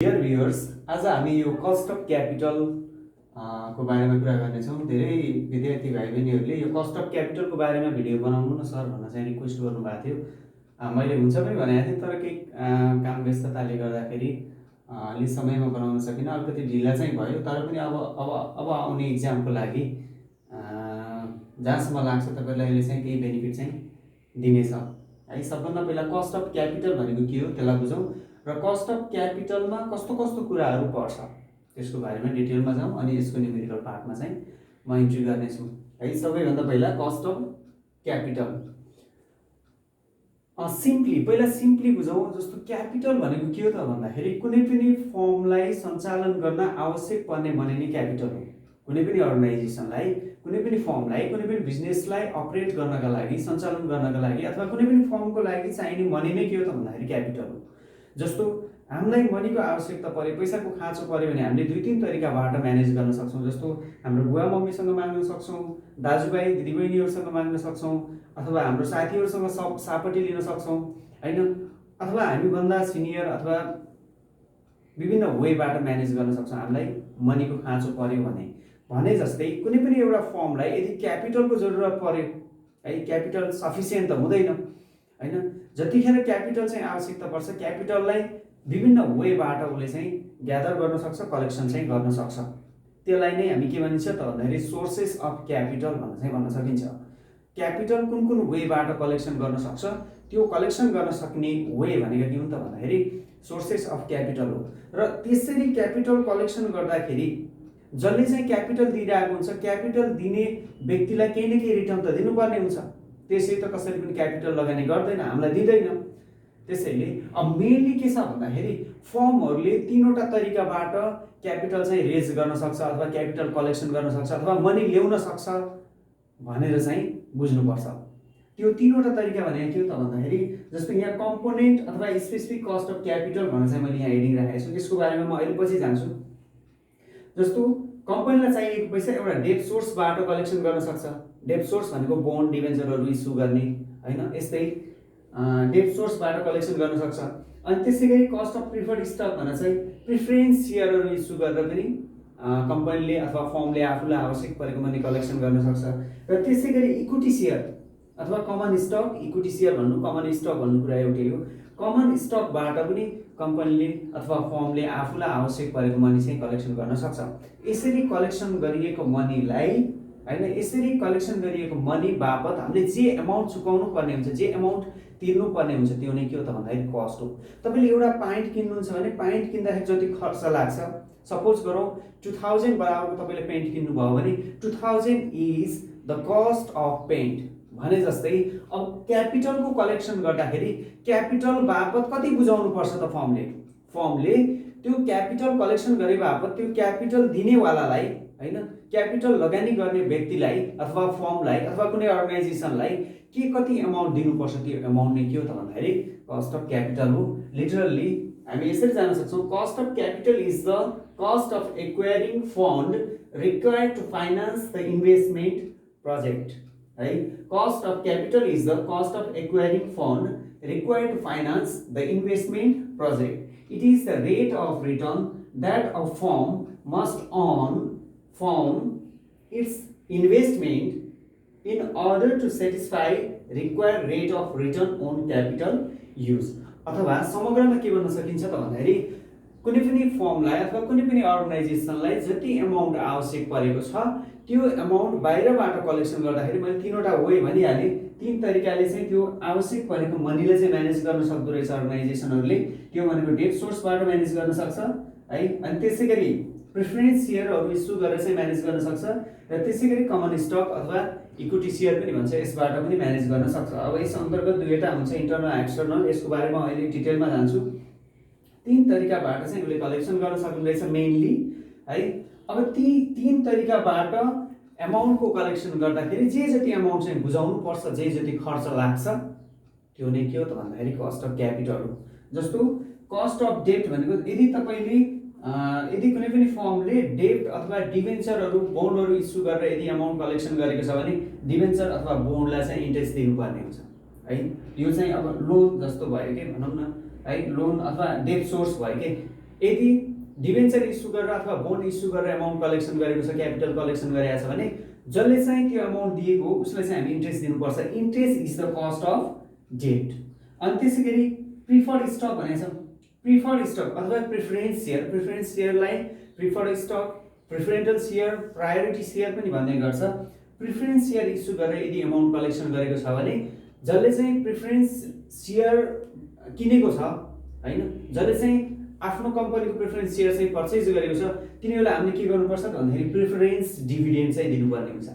Dear viewers, आज हामी यो कस्ट अफ क्यापिटल को बारेमा कुरा गर्नेछौँ। धेरै विद्यार्थी भाइ बहिनीहरूले यो कस्ट अफ क्यापिटलको बारेमा भिडियो बनाउनु न सर भनेर चाहिँ रिक्वेस्ट गर्नुभएको थियो। मैले हुन्छ पनि भनेको थिएँ, तर केही काम व्यस्तताले गर्दाखेरि अलि समयमा बनाउन सकिनँ। अलिकति ढिला चाहिँ भयो, तर पनि अब आउने इक्जामको लागि जहाँसम्म लाग्छ तपाईँलाई अहिले चाहिँ केही बेनिफिट चाहिँ दिनेछ है। सबभन्दा पहिला कस्ट अफ क्यापिटल भनेको के हो त्यसलाई बुझौँ र कस्ट अफ क्यापिटलमा कस्तो कस्तो कुराहरू पर्छ त्यसको बारेमा डिटेलमा जाउँ। अनि यसको न्युमेरिकल पार्टमा चाहिँ म इन्ट्री गर्नेछु है। सबैभन्दा पहिला कस्ट अफ क्यापिटल सिम्पली बुझौँ। जस्तो क्यापिटल भनेको के हो त भन्दाखेरि कुनै पनि फर्मलाई सञ्चालन गर्न आवश्यक पर्ने मनी नै क्यापिटल हो। कुनै पनि अर्गनाइजेसनलाई, कुनै पनि फर्मलाई, कुनै पनि बिजनेसलाई अपरेट गर्नका लागि, सञ्चालन गर्नका लागि अथवा कुनै पनि फर्मको लागि चाहिने मनी नै के हो त भन्दाखेरि क्यापिटल हो। जस्तो हामीलाई मनीको आवश्यकता परे, पैसाको खाँचो पऱ्यो भने हामीले दुई तिन तरिकाबाट म्यानेज गर्न सक्छौँ। जस्तो हाम्रो बुवा मम्मीसँग माग्न सक्छौँ, दाजुभाइ दिदीबहिनीहरूसँग माग्न सक्छौँ, अथवा हाम्रो साथीहरूसँग सापट्टि लिन सक्छौँ होइन, अथवा हामीभन्दा सिनियर अथवा विभिन्न वेबाट म्यानेज गर्न सक्छौँ। हामीलाई मनीको खाँचो पऱ्यो भने जस्तै कुनै पनि एउटा फर्मलाई यदि क्यापिटलको जरुरत पऱ्यो है, क्यापिटल सफिसियन्ट त हुँदैन होइन। जतिखेर क्यापिटल चाहिँ आवश्यकता पर्छ, क्यापिटललाई विभिन्न वेबाट उसले चाहिँ ग्यादर गर्न सक्छ, कलेक्सन चाहिँ गर्न सक्छ। त्यसलाई नै हामी के भनिन्छ त भन्दाखेरि सोर्सेस अफ क्यापिटल भनेर चाहिँ भन्न सकिन्छ। क्यापिटल कुन कुन वेबाट कलेक्सन गर्न सक्छ, त्यो कलेक्सन गर्न सक्ने वे भनेको के हो त भन्दाखेरि सोर्सेस अफ क्यापिटल हो। र त्यसरी क्यापिटल कलेक्सन गर्दाखेरि जसले चाहिँ क्यापिटल दिइरहेको हुन्छ, क्यापिटल दिने व्यक्तिलाई केही न केही रिटर्न त दिनुपर्ने हुन्छ। त्यसै त कसैले पनि क्यापिटल लगानी गर्दैन, हामीलाई दिँदैन। त्यसैले अब मेनली के छ भन्दाखेरि फर्महरूले तीनवटा तरिकाबाट क्यापिटल चाहिँ रेज गर्न सक्छ अथवा क्यापिटल कलेक्सन गर्न सक्छ अथवा मनी ल्याउन सक्छ भनेर चाहिँ बुझ्नुपर्छ। त्यो तीनवटा तरिका भनेको के हो त भन्दाखेरि जस्तो यहाँ कम्पोनेन्ट अथवा स्पेसिफिक कस्ट अफ क्यापिटल भनेर चाहिँ मैले यहाँ हेडिङ राखेको छु। यसको बारेमा म अहिले पछि जान्छु। जस्तो कम्पनीलाई चाहिएको पैसा एउटा डेट सोर्सबाट कलेक्सन गर्न सक्छ। डेट सोर्स भनेको बोन्ड डिभेन्चरहरू इस्यु गर्ने होइन, यस्तै डेट सोर्सबाट कलेक्सन गर्न सक्छ। अनि त्यसै गरी कस्ट अफ प्रिफर्ड स्टक भनेर चाहिँ प्रिफरेन्स सेयरहरू इस्यु गरेर पनि कम्पनीले अथवा फर्मले आफूलाई आवश्यक परेको मनी कलेक्सन गर्न सक्छ। र त्यसै गरी इक्विटी सेयर अथवा कमन स्टक, इक्विटी सेयर भन्नु कमन स्टक भन्नु कुरा एउटै हो। कमन स्टकबाट पनि कम्पनीले अथवा फर्मले आफूलाई आवश्यक परेको मनी चाहिँ कलेक्सन गर्न सक्छ। यसरी कलेक्सन गरिएको मनीलाई होइन, यसरी कलेक्सन गरिएको मनी बापत हामीले जे एमाउन्ट चुकाउनु पर्ने हुन्छ, जे एमाउन्ट तिर्नु पर्ने हुन्छ, त्यो नै के हो त भन्दाखेरि कस्ट हो। तपाईँले एउटा पाइन्ट किन्नुहुन्छ भने पाइन्ट किन्दाखेरि जति खर्च लाग्छ, सपोज गरौँ 2000 बराबरको तपाईँले पेन्ट किन्नुभयो भने 2000 is the cost of paint भने जस्तै अब क्यापिटलको कलेक्सन गर्दाखेरि क्यापिटल बापत कति बुझाउनु पर्छ त फर्मले त्यो क्यापिटल कलेक्सन गरे बापत त्यो क्यापिटल दिनेवालालाई होइन, क्यापिटल लगानी गर्ने व्यक्तिलाई अथवा फर्मलाई अथवा कुनै अर्गनाइजेसनलाई के कति एमाउन्ट दिनुपर्छ, त्यो एमाउन्ट नै के हो त भन्दाखेरि कस्ट अफ क्यापिटल हो। लिटरली हामी यसरी जान सक्छौँ, cost of capital is the cost of acquiring fund required to finance the investment project है। Cost of capital is the cost of acquiring fund required to finance the investment project. It is the rate of return that a firm must earn from its investment in order to satisfy required rate of return on capital use. अथवा समग्रमा के भन्न सकिन्छ त भन्दाखेरि कुनै पनि फर्मलाई अथवा कुनै पनि अर्गनाइजेसनलाई जति एमाउन्ट आवश्यक परेको छ त्यो एमाउन्ट बाहिरबाट कलेक्सन गर्दाखेरि मैले तीनवटा वे भनिहालेँ। तीन तरिकाले चाहिँ त्यो आवश्यक परेको मनीलाई चाहिँ म्यानेज गर्न सक्दो रहेछ अर्गनाइजेसनहरूले। त्यो भनेको डेट सोर्सबाट म्यानेज गर्न सक्छ है, अनि त्यसै गरी प्रिफरेन्स सेयरहरू इस्यु गरेर चाहिँ म्यानेज गर्न सक्छ, र त्यसै गरी कमन स्टक अथवा इक्विटी सेयर पनि भन्छ, यसबाट पनि म्यानेज गर्न सक्छ। अब यस अन्तर्गत दुईवटा हुन्छ, इन्टरनल एक्सटर्नल। यसको बारेमा अहिले डिटेलमा जान्छु। तीन तरिकाबाट चाहिँ उसले कलेक्सन गर्न सक्नुहुनेछ मेनली है। अब ती तीन तरिकाबाट एमाउन्टको कलेक्सन गर्दाखेरि जे जति एमाउन्ट चाहिँ बुझाउनु पर्छ, जे जति खर्च लाग्छ, त्यो नै के हो त भन्दाखेरि कस्ट अफ क्यापिटल हो। जस्तो कस्ट अफ डेट भनेको यदि तपाईँले यदि कुनै पनि फर्मले डेट अथवा डिभेन्चरहरू बोन्डहरू इस्यु गरेर यदि एमाउन्ट कलेक्सन गरेको छ भने डिभेन्चर अथवा बोन्डलाई चाहिँ इन्ट्रेस्ट दिनुपर्ने हुन्छ है। यो चाहिँ अब लोन जस्तो भयो कि भनौँ न है, लोन अथवा डेट सोर्स भयो कि यदि डिभेन्चर इस्यु गरेर अथवा बोन्ड इस्यु गरेर एमाउन्ट कलेक्सन गरेको छ, क्यापिटल कलेक्सन गरेको छ भने जसले चाहिँ त्यो एमाउन्ट दिएको हो उसलाई चाहिँ हामी इन्ट्रेस्ट दिनुपर्छ। Interest is the cost of debt. अनि त्यसै गरी प्रिफर्ड स्टक भनेको छ। प्रिफर्ड स्टक अथवा प्रिफरेन्स सेयर, प्रिफरेन्स सेयरलाई preferred stock, preferential share, priority share पनि भन्ने गर्छ। प्रिफरेन्स सेयर इस्यु गरेर यदि एमाउन्ट कलेक्सन गरेको छ भने जसले चाहिँ प्रिफरेन्स सेयर किनेको छ हैन, जसले चाहिँ आफ्नो कम्पनीको प्रिफरेन्स सेयर चाहिँ पर्चेज गरेको छ तिनीहरूलाई हामीले के गर्नुपर्छ भन्दाखेरि प्रिफरेन्स डिभिडेन्ड चाहिँ दिनुपर्ने हुन्छ।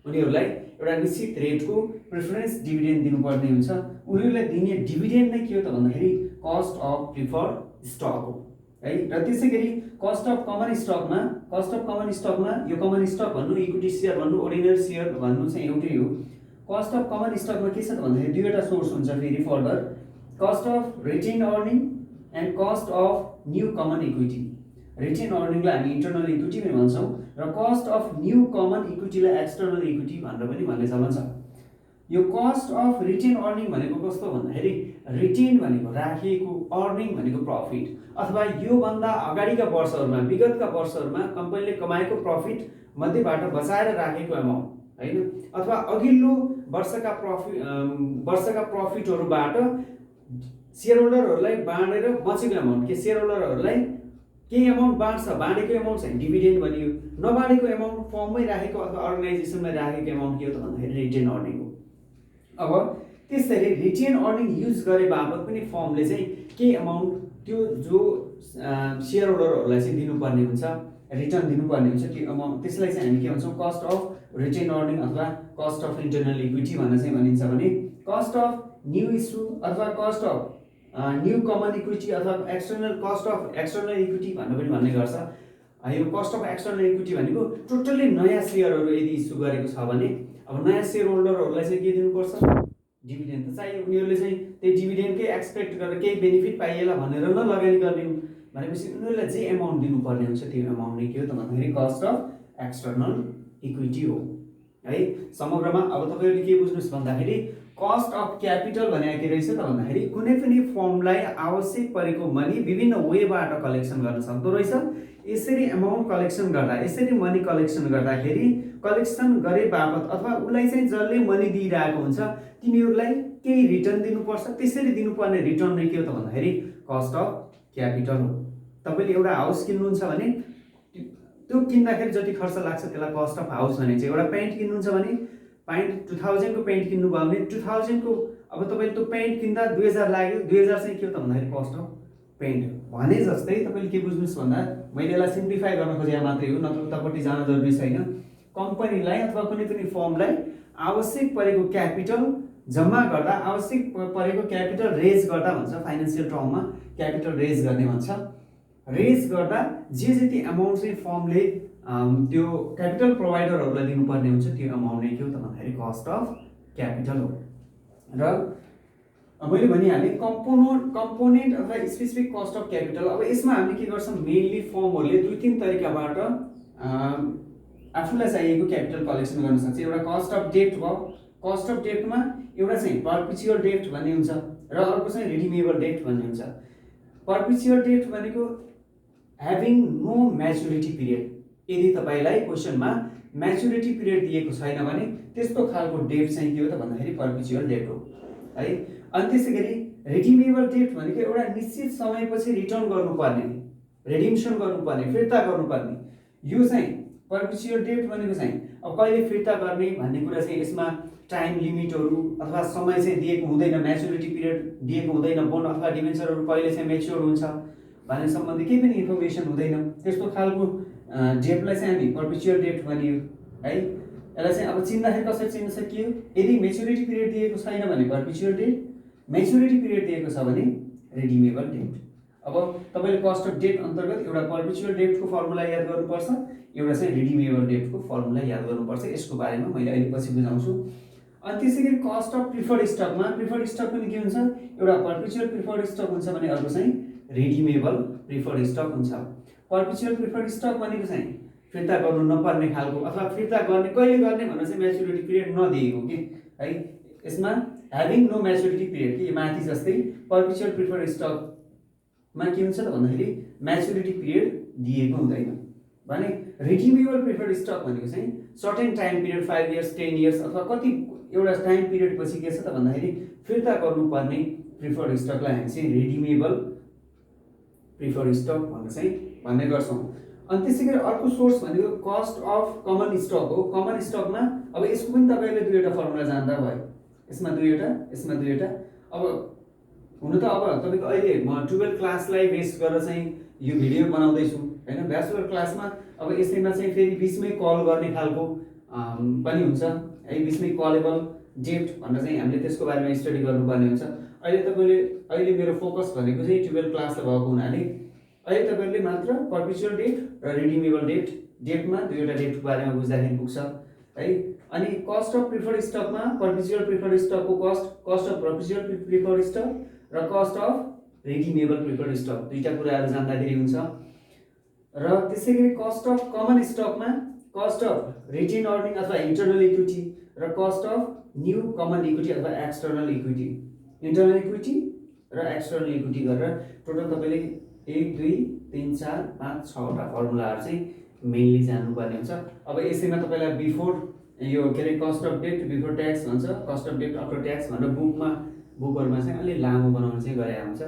उनीहरूलाई एउटा निश्चित रेटको प्रिफरेन्स डिभिडेन्ड दिनुपर्ने हुन्छ। उनीहरूलाई दिने डिभिडेन्ड नै के हो त भन्दाखेरि कस्ट अफ प्रिफर्ड स्टक हो है। र त्यसै गरी कस्ट अफ कमन स्टकमा, कस्ट अफ कमन स्टकमा यो कमन स्टक भन्नु, इक्विटी सेयर भन्नु, अर्डिनरी सेयर भन्नु चाहिँ एउटै हो। कस्ट अफ कमन स्टकमा के छ त भन्दाखेरि दुईवटा सोर्स हुन्छ फेरि further, cost of retained earning and cost of new common equity. Retained अर्निङलाई हामी इन्टरनल इक्विटी पनि भन्छौँ र कस्ट अफ न्यू कमन इक्विटीलाई एक्सटर्नल इक्विटी भनेर पनि भन्ने चलन छ। यो कस्ट अफ रिटेन अर्निङ भनेको कस्तो भन्दाखेरि रिटेन भनेको राखिएको, अर्निङ भनेको प्रफिट अथवा योभन्दा अगाडिका वर्षहरूमा, विगतका वर्षहरूमा कम्पनीले कमाएको प्रफिट मध्येबाट बचाएर राखेको एमाउन्ट हैन, अथवा अघिल्लो वर्षका प्रफिटहरूबाट सेयर होल्डरहरूलाई बाँडेर बचेको एमाउन्ट, के सेयर होल्डरहरूलाई केही एमाउन्ट बाँडेको एमाउन्ट चाहिँ डिभिडेन्ड भनियो, नबाँडेको एमाउन्ट फर्ममै राखेको अथवा अर्गनाइजेसनमा राखेको एमाउन्ट के हो त भन्दाखेरि रिटेन अर्निङ हो। अब त्यसैले रिटेन अर्निङ युज गरे बापत पनि फर्मले चाहिँ के एमाउन्ट त्यो जो सेयर होल्डरहरूलाई चाहिँ दिनुपर्ने हुन्छ, रिटर्न दिनुपर्ने हुन्छ, त्यो एमाउन्ट त्यसलाई चाहिँ हामी के भन्छौँ कस्ट अफ रिटेन अर्निङ अथवा कस्ट अफ इन्टरनल इक्विटी भनेर चाहिँ भनिन्छ। भने कस्ट अफ न्यू इस्यु अथवा cost of new common equity अथवा external cost of external equity भनेर पनि भन्ने गर्छ। यो कस्ट अफ एक्सटर्नल इक्विटी भनेको टोटल्ली नयाँ सेयरहरू यदि इस्यु गरेको छ भने अब नयाँ सेयर होल्डरहरूलाई चाहिँ के दिनुपर्छ डिभिडेन्ड। त चाहियो उनीहरूले चाहिँ त्यही डिभिडेन्डकै एक्सपेक्ट गरेर केही बेनिफिट पाइएला भनेर लगानी गर्ने भनेपछि उनीहरूलाई जे एमाउन्ट दिनुपर्ने हुन्छ त्यो एमाउन्ट नै के हो त भन्दाखेरि कस्ट अफ एक्सटर्नल इक्विटी हो है। समग्रमा अब तपाईँहरूले के बुझ्नुहोस् भन्दाखेरि कस्ट अफ क्यापिटल भनेको के रहेछ त भन्दाखेरि कुनै पनि फर्मलाई आवश्यक परेको मनी विभिन्न वेबाट कलेक्सन गर्न सक्दो रहेछ। यसरी एमाउन्ट कलेक्सन गर्दा, यसरी मनी कलेक्सन गर्दाखेरि कलेक्सन गरे बापत अथवा उसलाई चाहिँ जसले मनी दिइरहेको हुन्छ तिनीहरूलाई केही रिटर्न दिनुपर्छ। त्यसरी दिनुपर्ने रिटर्न नै के हो त भन्दाखेरि कस्ट अफ क्यापिटल हो। तपाईँले एउटा हाउस किन्नुहुन्छ भने त्यो किन्दाखेरि जति खर्च लाग्छ त्यसलाई कस्ट अफ हाउस भनिन्छ। एउटा प्यान्ट किन्नुहुन्छ भने प्यान्ट 2000 को प्यान्ट किन्नुभयो भने 2000 को अब तपाईँले त्यो प्यान्ट किन्दा 2000 लाग्यो, 2000 चाहिँ के हो त भन्दाखेरि कस्ट अफ प्यान्ट भने जस्तै तपाईँले के बुझ्नुहोस् भन्दा मैले यसलाई सिम्प्लिफाई गर्न खोजेको मात्रै हो, नत्र उतापट्टि जान जरुरी छैन। कम्पनीलाई अथवा कुनै पनि फर्मलाई आवश्यक परेको क्यापिटल जम्मा गर्दा, आवश्यक परेको क्यापिटल रेज गर्दा भन्छ, फाइनेन्सियल टर्ममा क्यापिटल रेज गर्ने भन्छ। रेज गर्दा जे जति एमाउन्ट चाहिँ फर्मले त्यो क्यापिटल प्रोभाइडरहरूलाई दिनुपर्ने हुन्छ त्यो एमाउन्ट नै के हो त भन्दाखेरि कस्ट अफ क्यापिटल हो। र मैले भनिहालेँ कम्पोनेन्ट अथवा स्पेसिफिक कस्ट अफ क्यापिटल। अब यसमा हामीले के गर्छौँ मेनली फर्महरूले दुई तीन तरिकाबाट आफूलाई चाहिएको क्यापिटल कलेक्सन गर्न सक्छ। एउटा कस्ट अफ डेट भयो, कस्ट अफ डेटमा एउटा चाहिँ पर्पिचुअल डेट भन्ने हुन्छ र अर्को चाहिँ रिडिमेबल डेट भन्ने हुन्छ। पर्पिचुअल डेट भनेको ह्याभिङ नो म्याच्युरिटी पिरियड। यदि तपाईँलाई क्वेसनमा म्याच्युरिटी पिरियड दिएको छैन भने त्यस्तो खालको डेट चाहिँ के हो त भन्दाखेरि पर्पिचुअल डेट हो है। अनि त्यसै गरी रिडिमेबल डेट भनेको एउटा निश्चित समयपछि रिटर्न गर्नुपर्ने, रिडिम्सन गर्नुपर्ने, फिर्ता गर्नुपर्ने, यो चाहिँ पर्पिचुअल डेट भनेको चाहिँ अब कहिले फिर्ता गर्ने भन्ने कुरा चाहिँ यसमा टाइम लिमिटहरू अथवा समय चाहिँ दिएको हुँदैन, म्याच्युरिटी पिरियड दिएको हुँदैन, बोन्ड अथवा डिबेन्चरहरू कहिले चाहिँ म्याच्योर हुन्छ भन्ने सम्बन्धी केही पनि इन्फर्मेसन हुँदैन। त्यस्तो खालको डेटलाई चाहिँ हामी पर्पिचुअल डेट भनियो है। यसलाई चाहिँ अब चिन्दाखेरि कसरी चिन्न सकियो, यदि म्याच्युरिटी पिरियड दिएको छैन भने पर्पिचुअल डेट, म्याच्युरिटी पिरियड दिएको छ भने रिडिमेबल डेट। अब तपाईँले कस्ट अफ डेट अन्तर्गत एउटा पर्पिचुअल डेटको फर्मुला याद गर्नुपर्छ, एउटा चाहिँ रिडिमेबल डेटको फर्मुला याद गर्नुपर्छ। यसको बारेमा मैले अहिले पछि बुझाउँछु। अनि त्यसै गरी कस्ट अफ प्रिफर्ड स्टकमा, प्रिफर्ड स्टक पनि के हुन्छ, एउटा पर्पिचुअल प्रिफर्ड स्टक हुन्छ भने अर्को चाहिँ रिडिमेबल प्रिफर्ड स्टक हुन्छ। पर्पिचुअल प्रिफर्ड स्टक भनेको चाहिँ फिर्ता गर्नु नपर्ने खालको अथवा फिर्ता गर्ने कहिले गर्ने भनेर चाहिँ म्याच्युरिटी पिरियड नदिएको कि है। यसमा ह्याभिङ नो म्याच्युरिटी पिरियड कि माथि जस्तै पर्पिचुअल प्रिफर्ड स्टक के हुन्छ त भन्दाखेरि म्याच्युरिटी पिरियड दिएको हुँदैन भने रिडिमेबल प्रिफर्ड स्टक भनेको चाहिँ certain time period 5 years 10 years अथवा कति एउटा टाइम पिरियड पछि के छ त भन्दाखेरि फिर्ता गर्नुपर्ने प्रिफर्ड स्टकलाई हामी चाहिँ रिडिमेबल प्रिफर्ड स्टक भन्ने गर्छौँ। अनि त्यसै गरी अर्को सोर्स भनेको कस्ट अफ कमन स्टक हो। कमन स्टकमा अब यसको पनि तपाईँले दुईवटा फर्मुला जान्दा भयो, यसमा दुईवटा। अब हुन त अब तपाईँको अहिले म 12 क्लासलाई बेस गरेर चाहिँ यो भिडियो बनाउँदैछु होइन। ब्याचलर क्लासमा अब यसैमा चाहिँ फेरि बिचमै कल गर्ने खालको पनि हुन्छ है, बिचमै कलेबल डेट भनेर चाहिँ हामीले त्यसको बारेमा स्टडी गर्नुपर्ने हुन्छ। अहिले मेरो फोकस भनेको चाहिँ 12 क्लासलाई भएको हुनाले अहिले तपाईँहरूले मात्र पर्पिचुअल डेट र रिडिमेबल डेटमा दुईवटा डेटको बारेमा बुझ्दाखेरि पुग्छ है। अनि कस्ट अफ प्रिफर्ड स्टकमा पर्पिचुअल प्रिफर्ड स्टकको cost of perpetual preferred stock र cost of redeemable preferred stock दुईटा कुराहरू जान्दाखेरि हुन्छ। र त्यसै गरी कस्ट अफ कमन स्टकमा कस्ट अफ रिटेन अर्निङ अथवा इन्टरनल इक्विटी र cost of new common equity अथवा एक्सटर्नल इक्विटी, इन्टरनल इक्विटी र एक्सटर्नल इक्विटी गरेर टोटल तपाईँले 1 2 3 4 5 6वटा फर्मुलाहरू चाहिँ मेनली जान्नुपर्ने हुन्छ। अब यसैमा तपाईँलाई बिफोर यो के अरे cost of debt before tax भन्छ, cost of debt after tax भनेर बुकहरूमा चाहिँ अलि लामो बनाउनु चाहिँ गरेको हुन्छ।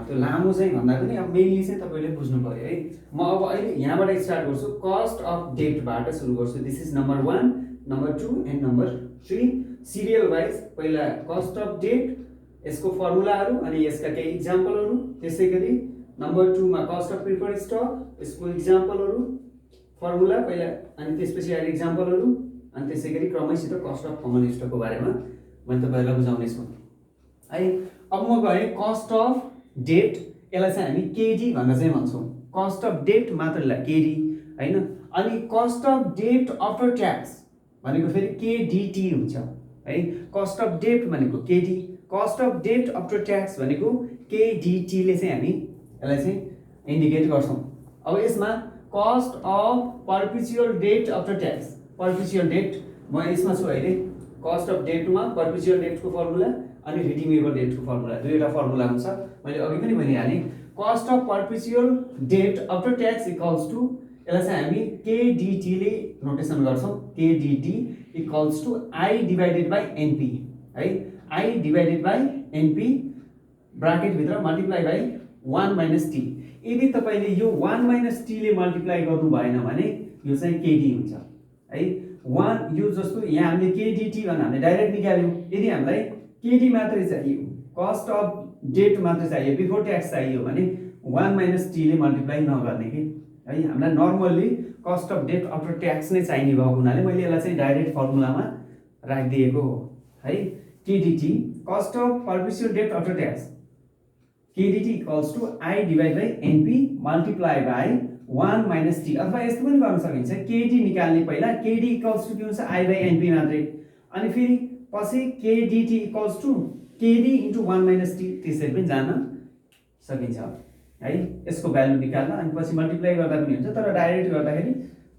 त्यो लामो चाहिँ भन्दा पनि अब मेनली चाहिँ तपाईँले बुझ्नु पर्यो है। म अब अहिले यहाँबाट स्टार्ट गर्छु, कस्ट अफ डेटबाट सुरु गर्छु। This is number 1, number 2 and number 3 serial wise. पहिला कस्ट अफ डेट, यसको फर्मुलाहरू अनि यसका केही इक्जाम्पलहरू। त्यसै गरी नम्बर 2 मा कस्ट अफ प्रिफर्ड स्टक, यसको इक्जाम्पलहरू फर्मुला पहिला, अनि त्यसपछि आएर इक्जाम्पलहरू, अनि त्यसै गरी क्रमैसित कस्ट अफ कमन स्टकको बारेमा मैले तपाईँहरूलाई बुझाउनेछु है। अब म गएँ कस्ट अफ डेट, यसलाई चाहिँ हामी केडी भनेर चाहिँ भन्छौँ। कस्ट अफ डेट मात्रलाई केडी होइन। अनि cost of debt after tax भनेको फेरि केडिटी हुन्छ है। कस्ट अफ डेट भनेको K D, cost of debt after tax भनेको केडिटीले चाहिँ हामी यसलाई चाहिँ इन्डिकेट गर्छौँ। अब यसमा cost of perpetual debt after tax, perpetual debt म यसमा छु अहिले। कस्ट अफ डेटमा पर्पिचुअल डेटको फर्मुला अनि रिडिमेबल डेटको फर्मुला, दुईवटा फर्मुला हुन्छ। मैले अघि पनि भनिहालेँ cost of perpetual debt after tax equals to, यसलाई चाहिँ हामी केडिटीले नोटेसन गर्छौँ। K D T equals to I divided by NP है। आई डिभाइडेड बाई एनपी ब्राकेटभित्र मल्टिप्लाई बाई 1 माइनस टी। यदि तपाईँले यो 1 - टी ले मल्टिप्लाई गर्नु भएन भने यो चाहिँ केडी हुन्छ है। 1 यो जस्तो यहाँ हामीले केडिटी भनेर हामीले डाइरेक्ट निकाल्यौँ। यदि हामीलाई केडी मात्रै चाहियो, कस्ट अफ डेट मात्रै चाहियो, बिफोर ट्याक्स चाहियो भने 1 - टी ले मल्टिप्लाई नगर्ने कि है। हामीलाई normally cost of debt after tax नै चाहिने भएको हुनाले मैले यसलाई चाहिँ डाइरेक्ट फर्मुलामा राखिदिएको हो है। K D T cost of perpetual debt after tax, K D T equals to I divide by NP multiply by 1 minus T. अथवा यस्तो पनि गर्न सकिन्छ, केडी निकाल्ने पहिला केडी इक्वल्स टु के हुन्छ आई बाई एनपी मात्रै, अनि फेरि पछि K D T equals to K D into 1 minus T, त्यसरी पनि जान सकिन्छ है। यसको भ्यालु निकाल्न अनि पछि मल्टिप्लाई गर्दा पनि हुन्छ, तर डाइरेक्ट गर्दाखेरि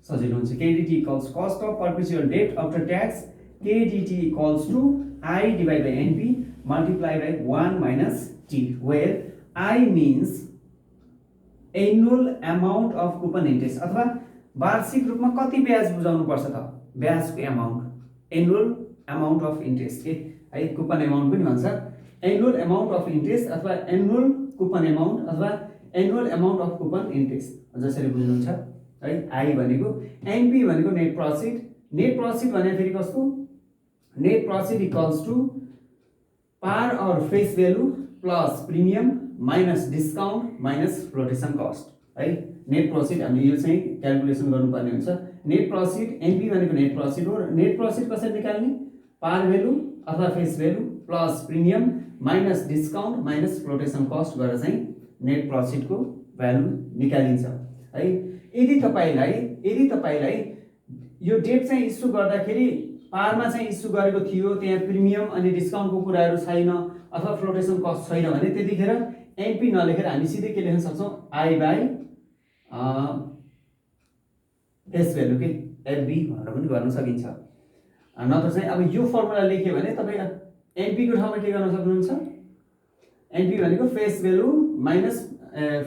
सजिलो हुन्छ। K D T equals cost of perpetual debt after tax, K D T equals to I divide by NP multiply by 1 minus T, where I means annual amount of coupon interest, अथवा वार्षिक रूपमा कति ब्याज बुझाउनु पर्छ त, ब्याजको amount, annual amount of interest के है, कुपन एमाउन्ट पनि भन्छ। एनुअल अमाउन्ट अफ इन्ट्रेस्ट अथवा एनुअल कुपन एमाउन्ट अथवा annual amount of coupon interest जसरी बुझ्नुहुन्छ है। आई भनेको, एनपी भनेको नेट प्रॉफिट, नेट प्रॉफिट भने फेरि कस्तो, नेट प्रॉफिट इक्वल्स टु पार और face value plus premium minus discount minus flotation cost है। नेट प्रॉफिट हामीले यो चाहिँ क्याल्कुलेसन गर्नुपर्ने हुन्छ। नेट प्रॉफिट एनपी भनेको नेट प्रॉफिट हो। नेट प्रॉफिट कसरी निकाल्ने, पार भ्यालु अथवा face value plus premium minus discount minus flotation cost गरेर चाहिँ नेट प्रॉफिटको भ्यालु निकालिन्छ है। यदि तपाईलाई यो डेट चाहिँ इस्यु गर्दाखेरि पारमा चाहिँ इस्यु गरेको थियो, त्यहाँ प्रिमियम अनि डिस्काउन्टको कुराहरू छैन अथवा फ्लोटेसन कस्ट छैन भने त्यतिखेर एनपी नलेखेर हामी सिधै के लेख्न सक्छौँ, आई बाई फेस भ्यालु के एफबी भनेर पनि गर्न सकिन्छ। नत्र चाहिँ अब यो फर्मुला लेख्यो भने तपाईँ एनपी को ठाउँमा के गर्न सक्नुहुन्छ, एनपी भनेको face value minus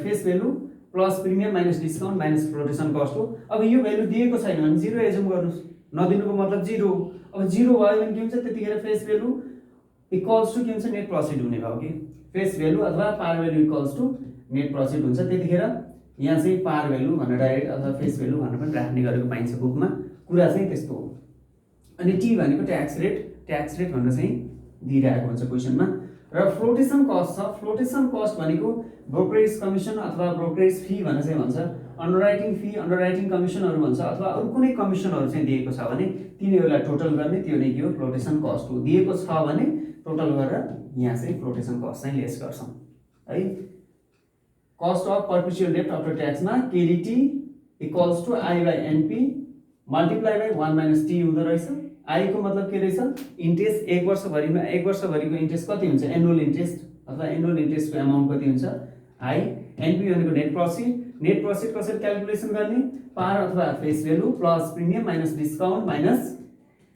face value plus premium minus discount minus flotation cost हो। अब यो भ्यालु दिएको छैन भने 0 एजुम गर्नुस्, नदिनुको मतलब 0। अब 0 भयो भने के हुन्छ, त्यतिखेर फेस भ्यालु इक्वल्स टु के हुन्छ, नेट प्रॉफिट हुने भयो कि फेस भ्यालु अथवा par value equals to net profit हुन्छ। त्यतिखेर यहाँ चाहिँ पार भ्यालु भनेर डाइरेक्ट अथवा फेस भ्यालु भनेर पनि राख्ने गरेको पाइन्छ बुकमा। कुरा चाहिँ त्यस्तो हो। अनि टी भनेको ट्याक्स रेट भनेर चाहिँ दिइरहेको हुन्छ क्वेसनमा। र फ्लोटेसन कस्ट छ। फ्लोटेसन कस्ट भनेको ब्रोकरेज कमिसन अथवा ब्रोकरेज फी भनेर चाहिँ भन्छ, अन्डरराइटिङ फी, अन्डरराइटिङ कमिसनहरू भन्छ, अथवा अरू कुनै कमिसनहरू चाहिँ दिएको छ भने तिनीहरूलाई टोटल गर्ने, त्यो नै के हो, फ्लोटेसन कस्ट हो। दिएको छ भने टोटल गरेर यहाँ चाहिँ फ्लोटेसन कस्ट चाहिँ लेस गर्छौँ है। Cost of perpetual debt after ट्याक्समा K D T equals to I by NP multiply by 1 minus T हुँदो रहेछ। आई को मतलब के रहेछ, इन्ट्रेस्ट। एक वर्षभरिको इन्ट्रेस्ट कति हुन्छ, एनुअल इन्ट्रेस्ट अथवा एनुअल इन्ट्रेस्टको एमाउन्ट कति हुन्छ, आई। एनपी भनेको नेट प्रॉफिट कसरी क्याल्कुलेसन गर्ने, पार अथवा face value plus premium minus discount minus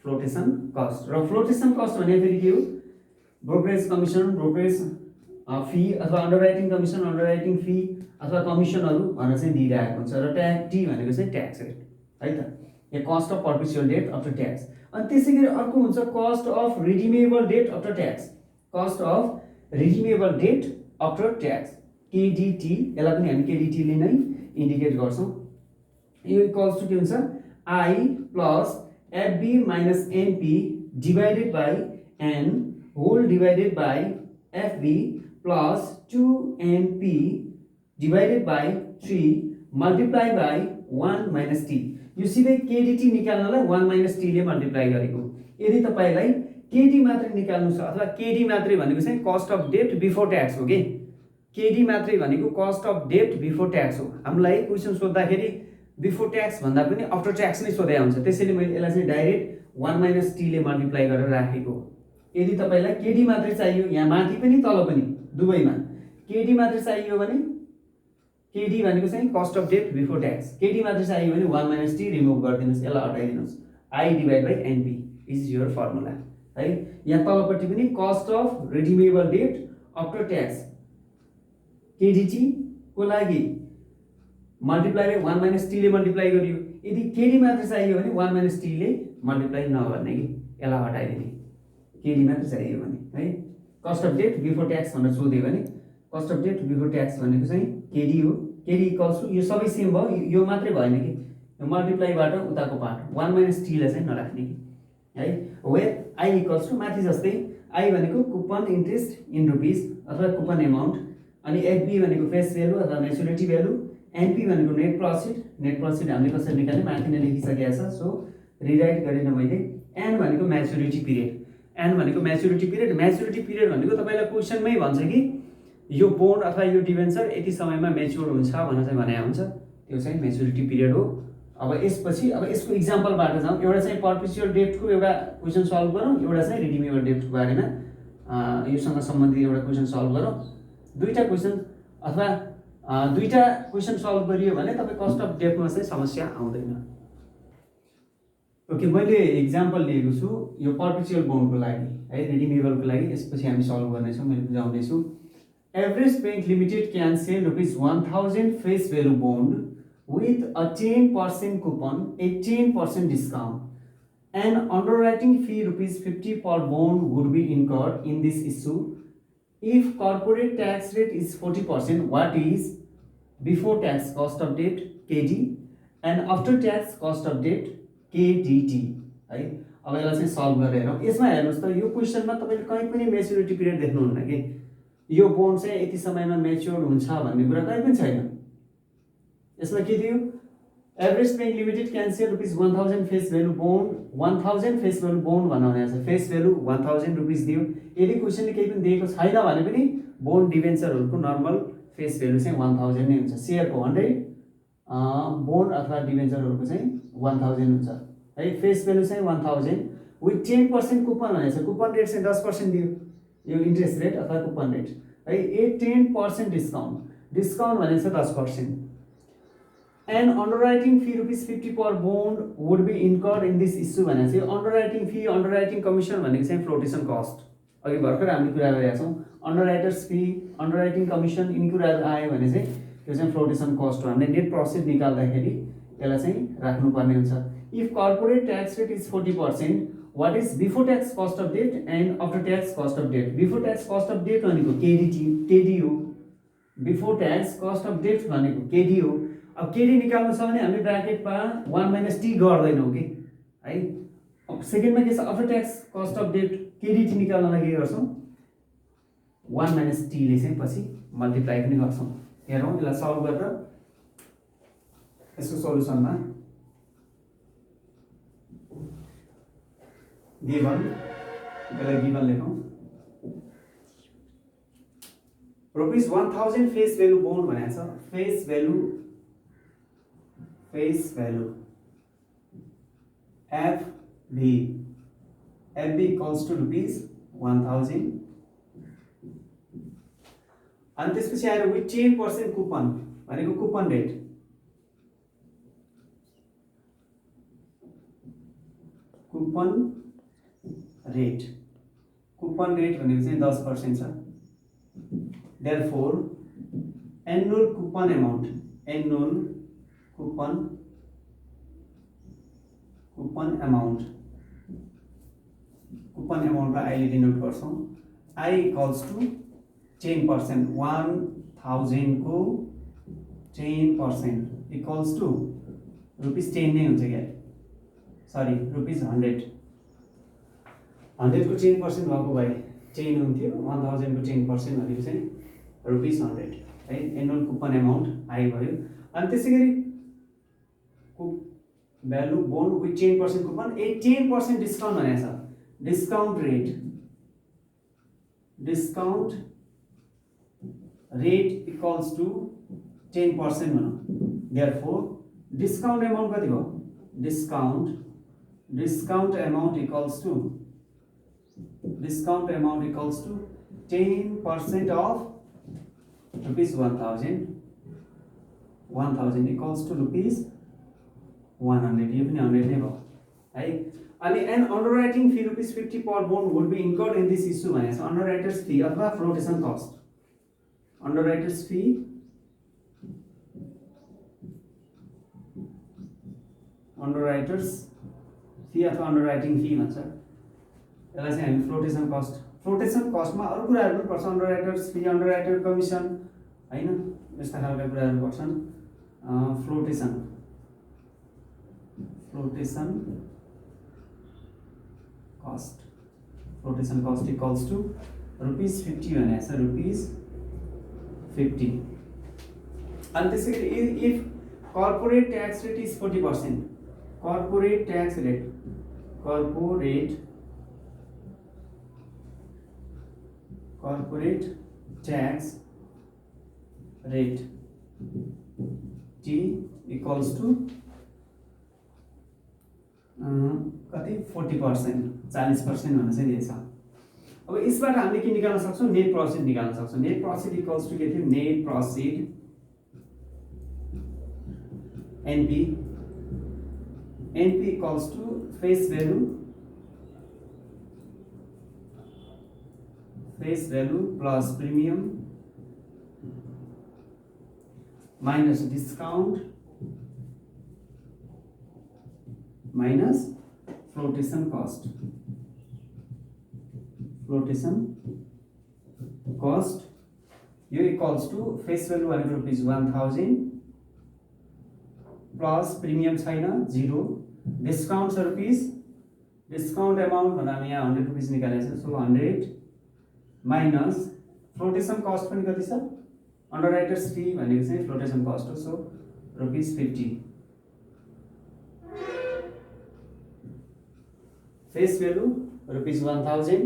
flotation cost. र फ्लोटेसन कस्ट भने फेरि के हो, ब्रोकरेज कमिसन, ब्रोकरेज फी अथवा अन्डरराइटिङ कमिसन, अन्डरराइटिङ फी अथवा कमिसनहरू भनेर चाहिँ दिइरहेको हुन्छ। र टी भनेको चाहिँ ट्याक्स रेट है त, या cost of perpetual debt after tax. अनि त्यसै गरी अर्को हुन्छ cost of redeemable debt after tax. Cost of redeemable debt after tax K D T, यसलाई पनि हामी केडिटीले नै इन्डिकेट गर्छौँ। यो इक्वल्स टु के हुन्छ, I plus F B minus N P divided by N whole divided by F B plus 2np divided by 3 multiply by 1 minus T. यो सिधै केडिटी निकाल्नलाई 1 माइनस टीले मल्टिप्लाई गरेको। यदि तपाईलाई केडी मात्रै निकाल्नु छ अथवा केडी मात्रै भनेको चाहिँ cost of debt before tax हो के, केडी मात्रै भनेको cost of debt before tax हो। हामीलाई क्वेसन सोद्धाखेरि बिफोर ट्याक्स भन्दा पनि आफ्टर ट्याक्स नै सोधेको हुन्छ, त्यसैले मैले यसलाई चाहिँ डाइरेक्ट 1 माइनस टीले मल्टिप्लाई गरेर राखेको। यदि तपाईलाई केडी मात्रै चाहियो, यहाँ माथि पनि तल पनि दुवैमा केडी मात्रै चाहियो भने केडी भनेको चाहिँ cost of debt before tax, K D मात्रै चाहियो भने 1 माइनस टी रिमुभ गरिदिनुहोस्, यसलाई हटाइदिनुहोस्। I divide by NP is your formula है। यहाँ तलपट्टि पनि cost of redeemable debt after tax K D T को लागि मल्टिप्लाई बाई 1 माइनस टीले मल्टिप्लाई गरियो। यदि केडी मात्रै चाहियो भने 1 माइनस टीले मल्टिप्लाई नगर्ने कि, यसलाई हटाइदिने। केडी मात्रै चाहियो भने है, cost of debt before tax भनेर सोध्यो भने cost of debt before tax भनेको चाहिँ केडी हो। केडी इक्वल्स टु यो सबै सेम भयो, यो मात्रै भएन कि, यो मल्टिप्लाईबाट उताको पार्ट 1 माइनस टीलाई चाहिँ नराख्ने कि है। वेयर आई इक्वल्स टु माथि जस्तै आई भनेको कुपन इन्ट्रेस्ट इन रुपिज अथवा कुपन एमाउन्ट, अनि एफबी भनेको फेस भ्यालु अथवा म्याच्युरिटी भ्यालु, एनपी भनेको नेट प्रॉफिट हामीले कसरी निकाल्ने माथि नै लेखिसकेको छ, सो रिराइट गरिनँ मैले। एन भनेको म्याच्युरिटी पिरियड, एन भनेको म्याच्युरिटी पिरियड भनेको तपाईँलाई क्वेसनमै भन्छ कि यो बोन्ड अथवा यो डिभेन्चर यति समयमा म्याच्योर हुन्छ भनेर चाहिँ भनेको हुन्छ, त्यो चाहिँ म्याच्युरिटी पिरियड हो। अब यसपछि अब यसको इक्जाम्पलबाट जाउँ। एउटा चाहिँ पर्पेचुअल डेटको एउटा क्वेसन सल्भ गरौँ, एउटा चाहिँ रिडिमेबल डेटको बारेमा योसँग सम्बन्धित एउटा क्वेसन सल्भ गरौँ। दुईटा क्वेसन अथवा दुईटा क्वेसन सल्भ गरियो भने तपाईँ कस्ट अफ डेटमा चाहिँ समस्या आउँदैन। ओके, मैले इक्जाम्पल लिएको छु यो पर्पेचुअल बोन्डको लागि है, रिडिमेबलको लागि। यसपछि हामी सल्भ गर्नेछौँ, मैले बुझाउँदैछु। Average bank limited can sell ₹1000 face value bond with a 10% coupon, a 10% discount. An underwriting fee ₹50 per bond would be incurred in this issue. If corporate tax rate is 40%, what is before tax cost of debt KD and after tax cost of debt KDT? है, अब यसलाई चाहिँ solve गरेर हेरौँ। यसमा हेर्नुहोस् त, यो क्वेसनमा तपाईँले कहीँ पनि म्याच्युरिटी पिरियड देख्नुहुन्न कि, यो बोन्ड चाहिँ यति समयमा म्याच्योर हुन्छ भन्ने कुरा कहीँ पनि छैन। यसमा के दियो, average bank limited can sell ₹1000 face value bond, 1000 face value bond भन्नु छ, फेस भ्यालु 1000 रुपिस दियो। यदि क्वेसनले केही पनि दिएको छैन भने पनि बोन्ड डिभेन्चरहरूको नर्मल फेस भ्यालु चाहिँ 1000 नै हुन्छ। सेयरको 100, बोन्ड अथवा डिभेन्चरहरूको चाहिँ 1000 हुन्छ है। फेस भ्यालु चाहिँ 1000 विथ 10% कुपन भनेको छ, कुपन रेट चाहिँ 10% दियो, यो इन्ट्रेस्ट रेट अथवा कुपन रेट है। 10% डिस्काउन्ट भनेको छ 10%। And underwriting fee ₹50 per bond would be incurred in this issue भनेको चाहिँ underwriting fee, underwriting commission भनेको चाहिँ फ्लोटेसन कस्ट। अघि भर्खर हामीले कुरा गरेका छौँ, underwriters fee, अन्डरराइटिङ कमिसन यिनी कुराहरू आयो भने चाहिँ त्यो चाहिँ फ्लोटेसन कस्ट हो। हामीले नेट प्रफिट निकाल्दाखेरि त्यसलाई चाहिँ राख्नुपर्ने हुन्छ। If corporate tax rate is 40%, what is before tax cost of debt and after tax cost of debt? Before tax cost of debt भनेको केडी हो। Before tax cost of debt भनेको K D हो। अब केडी निकाल्नु छ भने हामीले ब्राकेटमा 1 - t गर्दैनौँ कि है। अब सेकेन्डमा के छ, after tax cost of debt K D T निकाल्नलाई के गर्छौँ, 1 - t ले चाहिँ पछि मल्टिप्लाई पनि गर्छौँ। हेरौँ यसलाई सल्भ गरेर यसको सल्युसनमा गिवन, यसलाई गिवन लेखौँ। ₹1000 फेस भ्यालु बोन्ड भनेको छ। Face value FV equals to ₹1000। अनि त्यसपछि आएर विथ 10% कुपन भनेको कुपन रेट, कुपन रेट भनेको चाहिँ 10% छ। Therefore, annual coupon amount, coupon amount लाई अहिले डिनोट गर्छौँ। I equals to 10%, 1000 को 10% equals to ₹10 नै हुन्छ क्या, सरी ₹100। 100 को 10% भएको भए 10 हुन्थ्यो, 1000 को 10% भनेको चाहिँ ₹100 है। एनुअल कुपन अमाउन्ट आई भयो। अनि त्यसै गरी value bond with 10% coupon, 10% discount भनेको छ। डिस्काउन्ट रेट इक्वल्स टु 10% भनौँ। देयरफोर डिस्काउन्ट अमाउन्ट कति भयो, discount amount equals to 10% of ₹1000 equals to ₹100। यो पनि 100 नै भयो है। अनि an underwriting fee ₹50 per bond would be incurred in this issue भनेको छ। अन्डरराइटर्स फी अथवा फ्लोटेसन कस्ट, अन्डरराइटर्स फी अथवा अन्डरराइटिङ फी भन्छ। यसलाई चाहिँ हामी फ्लोटेसन कस्टमा अरू कुराहरू पनि पर्छ, अन्डरराइटर्स फी, अन्डरराइटर कमिसन हैन, यस्ता खालका कुराहरू पर्छन्। फ्लोटेसन कस्ट इक्वल्स टु ₹50 भनेको छ, ₹50। अनि त्यसै गरी if corporate tax rate is 40%, corporate tax rate T equals to कति 40%, 40% भनेर चाहिँ दिएछ। अब यसबाट हामीले के निकाल्न सक्छौँ, नेट प्रॉफिट निकाल्न सक्छौँ। नेट प्रॉफिट इक्वल्स टु के थियो, net profit NP equals to face value plus premium minus discount minus flotation cost यो इक्वल्स टू फेस भ्यालु भनेको ₹1000 प्लस प्रिमियम छैन 0, डिस्काउंट छ डिस्काउंट अमाउंट भन्दा हामी यहाँ ₹100 निकालेको छ, सो 100 माइनस फ्लोटेशन कस्ट पनि कति छ, अन्डरराइटर्स फी भनेको चाहिँ फ्लोटेशन कस्ट हो, सो ₹50 फेस भ्यालु ₹1000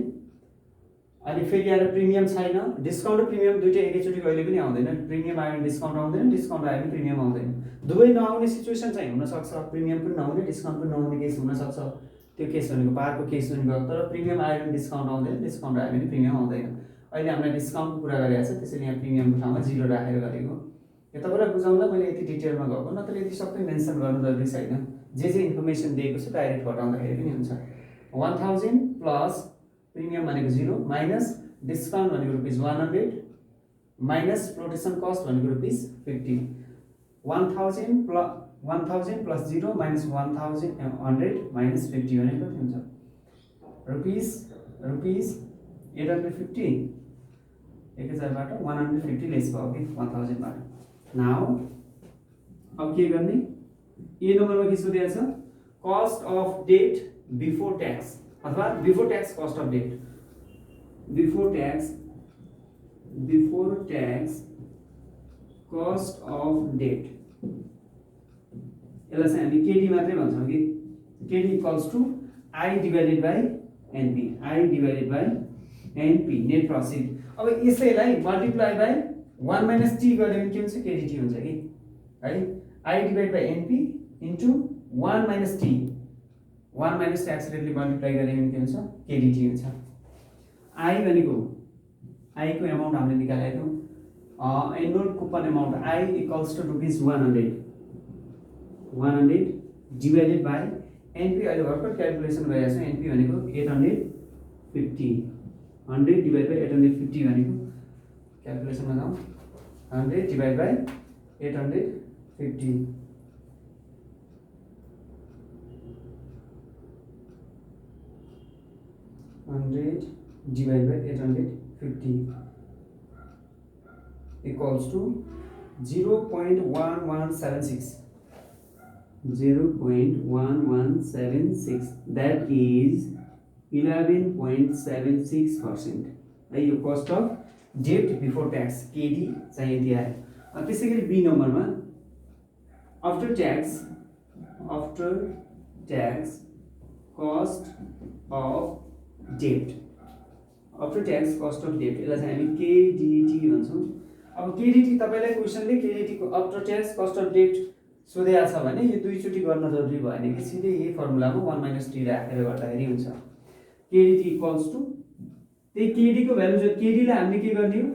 अनि फेरि आएर प्रिमियम छैन, डिस्काउन्ट र प्रिमियम दुईटै एकैचोटि कहिले पनि आउँदैन, प्रिमियम आयो भने डिस्काउन्ट आउँदैन, डिस्काउन्ट आयो भने प्रिमियम आउँदैन, दुवै नआउने सिचुएसन चाहिँ हुन सक्छ, प्रिमियम पनि नआउने डिस्काउन्ट पनि नआउने केस हुन सक्छ, त्यो केस भनेको बारको केस भनेको, तर प्रिमियम आयो भने डिस्काउन्ट आउँदैन, डिस्काउन्ट आयो भने प्रिमियम आउँदैन। अहिले हामीले डिस्काउन्टको कुरा गरिरहेको छ, त्यसैले यहाँ प्रिमियमको ठाउँमा 0 राखेर गरेको। यो तपाईलाई बुझाउँदा मैले यति डिटेलमा गएको, नत्र यति सबै मेन्सन गर्नु जरुरी छैन, जे इन्फर्मेसन दिएको छ डाइरेक्ट घटाउँदाखेरि पनि हुन्छ। 1000 प्लस प्रिमियम भनेको 0 माइनस डिस्काउन्ट भनेको ₹100 माइनस फ्लोटेसन कस्ट भनेको रुपिस 50 1000 प्लस 0 माइनस 1100 माइनस 50 भनेको कति हुन्छ रुपिस 850 1000बाट 150 लेस भयो कि 1000बाट नाउ अब के गर्ने ए नम्बरमा के सोधेको छ cost of debt before tax अथवा before tax cost of debt before tax cost of debt यसलाई चाहिँ हामी केडी मात्रै भन्छौँ कि K D equals to I divided by NP net profit अब यसैलाई मल्टिप्लाई बाई 1 माइनस टी गर्यो भने के हुन्छ केडीटी हुन्छ कि है I divide by NP into 1 minus T 1 minus tax रेटले मल्टिप्लाई गर्यो भने के हुन्छ केडीटी हुन्छ आई भनेको आई को अमाउन्ट हामीले निकालेको थियौँ annual coupon amount I equals to rupees 100 divided by N P अहिले भर्खर क्यालकुलेसन गरिरहेको छ एनपी भनेको 850 100 डिभाइड बाई 850 भनेको क्यालकुलेसनमा जाउँ 100 divide by 850 100 divided by 850 equals to 0.1176 that is 11.76%. यो cost of debt before tax KD चाहिए दिया है अब त्यसै गरी बी नम्बरमा after tax cost of debt after tax cost of debt यसलाई चाहिँ हामी केडीटी भन्छौँ अब केडीटी तपाईलाई क्वेशनले केडीटी को after tax cost of debt सोधेको छ भने यो दुईचोटी गर्न जरुरी भएन कि सिधै यही फर्मुलामा 1 माइनस टी राखेर गर्दाखेरि हुन्छ केडीटी इक्वल्स टु त्यही केडी को भ्यालु जो केडी लाई हामीले के गर्ने हो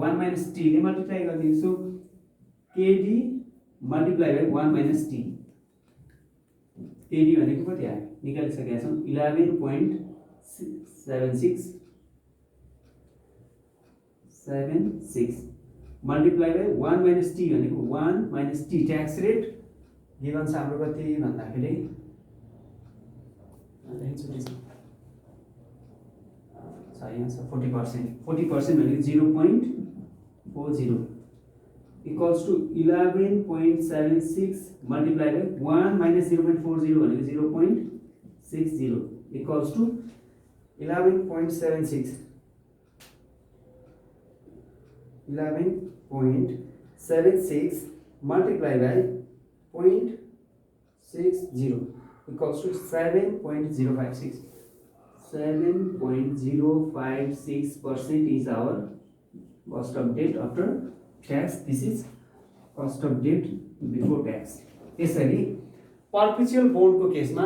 1 माइनस टी ले मल्टिप्लाई गर्ने so K D multiply by 1 minus T K D भनेको कति आयो निकालिसकेका छौं 11.76 मल्टिप्लाई बाइ 1 माइनस टी भनेको 1 minus T tax rate given छ हाम्रो कति भन्दाखेरि यहाँ छ 40% भनेको 0.40 equals to 11.76 multiplied by 1 minus 0.40 भनेको 0.60 equals to 11.76 multiplied by 0.60 equals to 7.056 7.056% is our cost of debt after tax. This is cost of debt before tax. यसरी पर्पेचुअल बोन्ड को केसमा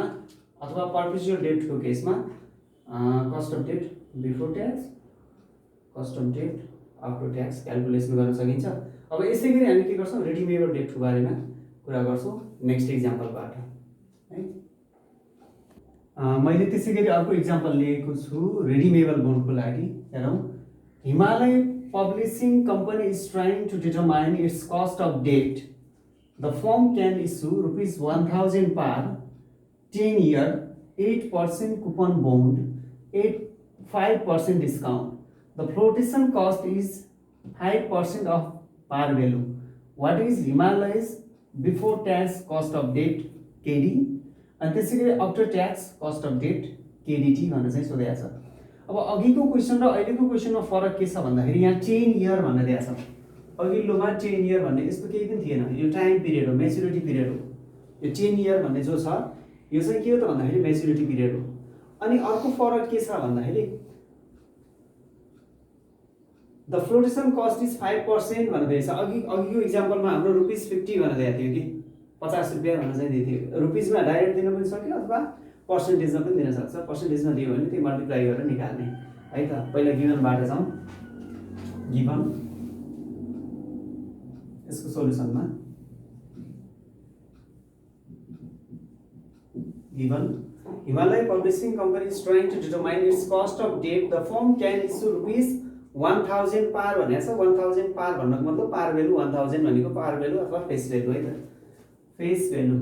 अथवा पर्पेचुअल डेट को केसमा cost of debt before tax cost of debt after tax calculation गर्न सकिन्छ अब यसै गरी हामी के गर्छौं रिडिमेबल डेट को बारेमा कुरा गर्छौं नेक्स्ट एक्जाम्पलबाट है मैले त्यसै गरी अर्को एक्जाम्पल लिएको छु रिडिमेबल बोन्ड को लागि हेरौं Himalaya Publishing company is trying to determine its cost of debt. The firm can issue rupees 1000 per 10-year 8% coupon bond at 5% discount. The flotation cost is 5% of par value. What is Himalay's before tax cost of debt KD and त्यसैगरी after tax cost of debt KDT भनेर चाहिँ सोधेको छ अब अघिको question र अहिलेको क्वेशनमा फरक के छ भन्दाखेरि यहाँ 10 इयर भनेर दिएको छ अघिल्लोमा 10 इयर भन्ने यस्तो केही पनि थिएन यो टाइम पिरियड हो म्याच्युरिटी पिरियड हो यो 10 इयर भन्ने जो छ यो चाहिँ के हो त भन्दाखेरि म्याच्युरिटी पिरियड हो अनि अर्को फरक के छ भन्दाखेरि द फ्लोटेसन कस्ट इज 5% भनेर दिएको छ अघिको एक्जाम्पलमा हाम्रो रुपीस 50 भनेर दिएको थियो कि 50 रुपैयाँ भनेर चाहिँ दिएको थियो रुपीसमा डाइरेक्ट दिन पनि सक्यो अथवा पर्सेन्टेजमा पनि दिन सक्छ पर्सेन्टेजमा दियो भने त्यही मल्टिप्लाई गरेर निकाल्ने है त पहिला गिभनबाट जाउँ गिभन यसको सोलुसनमा given Himalaya Publishing Company is trying to determine its cost of debt. The firm can issue rupees 1000 पार भनेको छ 1000 पार भन्नको मतलब पार भेल्यु 1000 भनेको पार भेल्यु अथवा फेस भेल्यु है त face value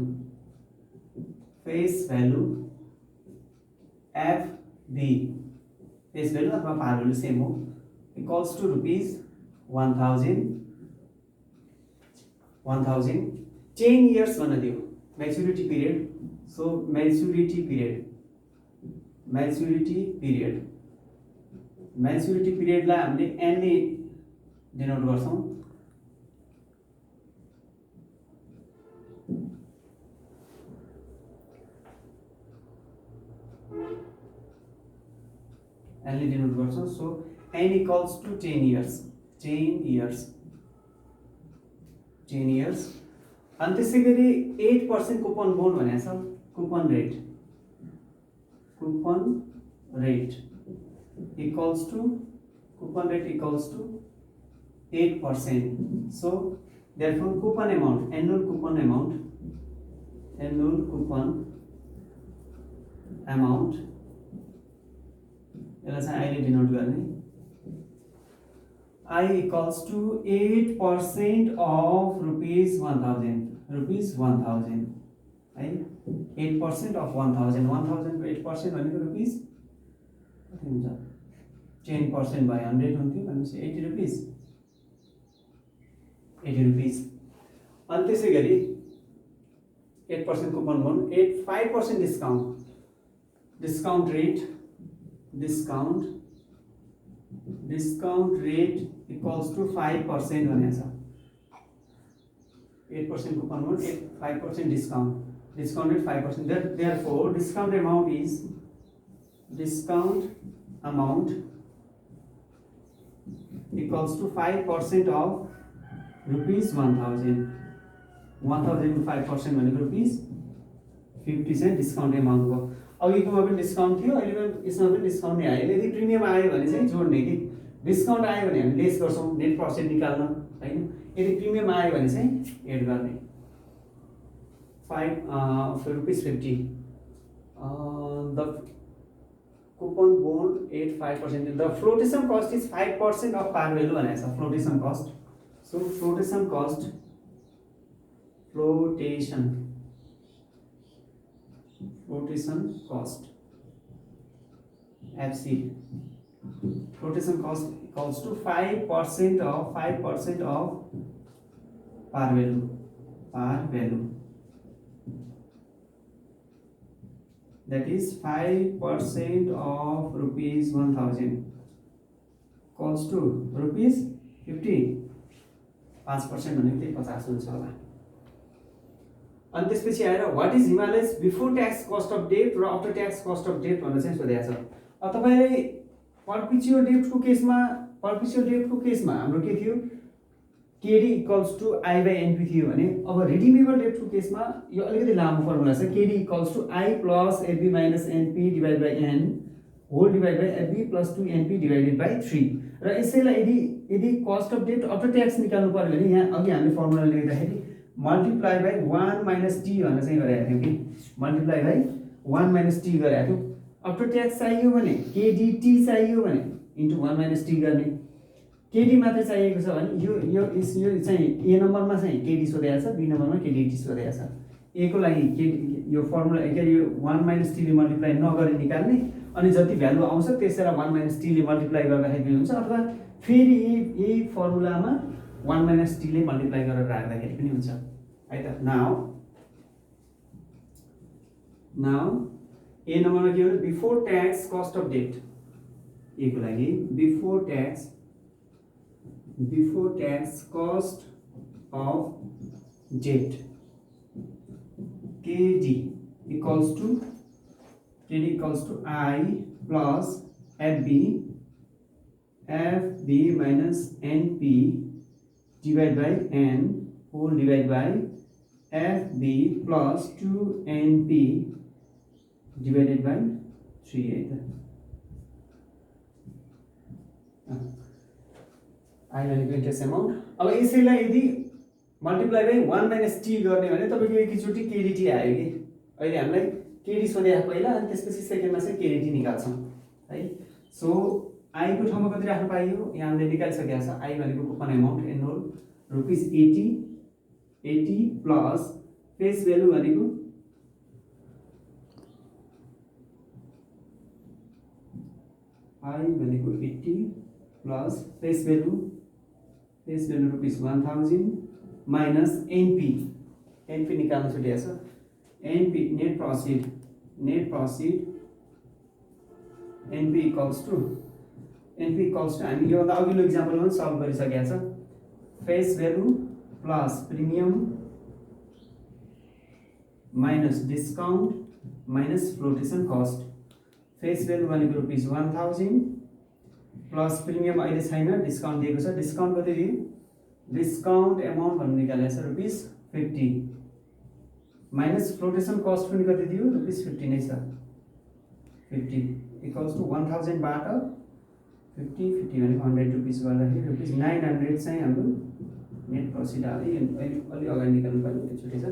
FB face value अथवा पार भेल्यु सेम हो इक्वल्स टु रुपीज 1000 10 इयर्स भन्न दियो मैच्युरिटी पिरियड सो मैच्युरिटी पिरियडलाई हामीले n ले डिनोट गर्छौं n ले डिनोट गर्छौं so n equals to 10 years अनि त्यसैगरी 8% कुपन बोन्ड भनेको छ coupon rate equals to 8%. So therefore annual coupon amount यसलाई चाहिँ I ले डिनोट गर्ने I equals to 8% of rupees 1000 है 8% of 1000 को 8% भनेको रुपीस कति हुन्छ 10% by 100 हुन्थ्यो भनेपछि 80 रुपीस अनि त्यसैगरी 8% coupon bond 5% discount rate equals to 5% भनेको छ 8% coupon board 5% discount rate 5%. Therefore discount amount equals to 5% of rupees 1000 to 5% भनेको रुपीस 50 सेन्ट डिस्काउन्ट अमाउन्ट हो अघिकोमा पनि डिस्काउन्ट थियो अहिले यसमा पनि डिस्काउन्ट नै आयो यदि प्रिमियम आयो भने चाहिँ जोड्ने कि डिस्काउन्ट आयो भने हामी लेस गर्छौं नेट प्रॉफिट निकाल्न हैन यदि प्रिमियम आयो भने चाहिँ एड गर्ने 5 rupees 50 the coupon bond 5% the flotation cost is 5% of par value भनेको छ flotation cost so flotation cost FC flotation cost equals to 5% of par value that is 5% of rupees 1000 equals to rupees 50 5% भनेको त्यही 50 हुन्छ होला अनि त्यसपछि आएर what is Himalaya's before tax cost of debt र after tax cost of debt भनेर चाहिँ सोधेको छ अब तपाईले पर्पिचुअल डेटको केसमा हाम्रो के थियो KD equals to I by NP थियो भने अब रिडिमेबल डेटको केसमा यो अलिकति लामो फर्मुला छ KD equals to I plus AB minus NP divided by N whole divided by AB plus 2NP divided by 3 र यसैलाई यदि cost of debt after tax निकाल्नु पर्यो भने यहाँ अघि हामीले फर्मुला लेख्दाखेरि मल्टिप्लाई बाइ 1 minus T भनेर चाहिँ गरेका थियौ कि मल्टिप्लाई बाइ 1 minus T गरेका थियौ आफ्टर ट्याक्स चाहियो भने KDT चाहियो भने इन्टु 1 minus T गर्ने KD मात्र चाहिएको छ भने यो चाहिँ A नम्बरमा चाहिँ KD सोधेको छ B नम्बरमा KDT सोधेको छ A को लागि यो फर्मुला के यो 1 minus T ले मल्टिप्लाई नगरी निकाल्ने अनि जति भ्यालु आउँछ त्यसैलाई 1 minus T ले मल्टिप्लाई गर्दाखेरि पनि हुन्छ अथवा फेरि यही फर्मुलामा 1 minus T ले मल्टिप्लाई गरेर राख्दाखेरि पनि हुन्छ है त नाउ A नम्बरमा के हो before tax cost of debt A को लागि before tax cost of debt KD equals to I plus FB minus NP divided by N whole divided by FB plus 2NP divided by 3 I भनेको interest amount अब यसैलाई यदि multiply by 1 minus T गर्ने भने तपाईको एकैचोटी KDT आयो कि अहिले हामीलाई KD सोधेको पहिला अनि त्यसपछि सेकेन्डमा चाहिँ KDT निकाल्छौं है सो आई को ठाउँमा कति राख्न पाइयो यहाँ हामीले निकालिसकेका छ आई भनेको coupon amount annual ₹80 plus face value भनेको आई भनेको 80 plus face value ₹1000 minus N P निकाल्न छुटेको छ N P net profit N P equals to हामी योभन्दा अघिल्लो इक्जाम्पलमा पनि सल्भ गरिसकेका छ face value plus premium minus discount minus flotation cost face value भनेको ₹1000 प्लस प्रिमियम अहिले छैन डिस्काउन्ट दिएको छ डिस्काउन्ट कति दियो डिस्काउन्ट एमाउन्ट भन्नु निकालेको छ ₹50 माइनस फ्लोटेसन कस्ट पनि कति दियो ₹50 नै छ 50 इक्वल्स टु 1000 बाट 50 भनेको ₹100 गर्दाखेरि ₹900 चाहिँ हाम्रो नेट प्रॉफिट आयो अलि अगाडि निकाल्नु पर्यो त्यो छुटेछ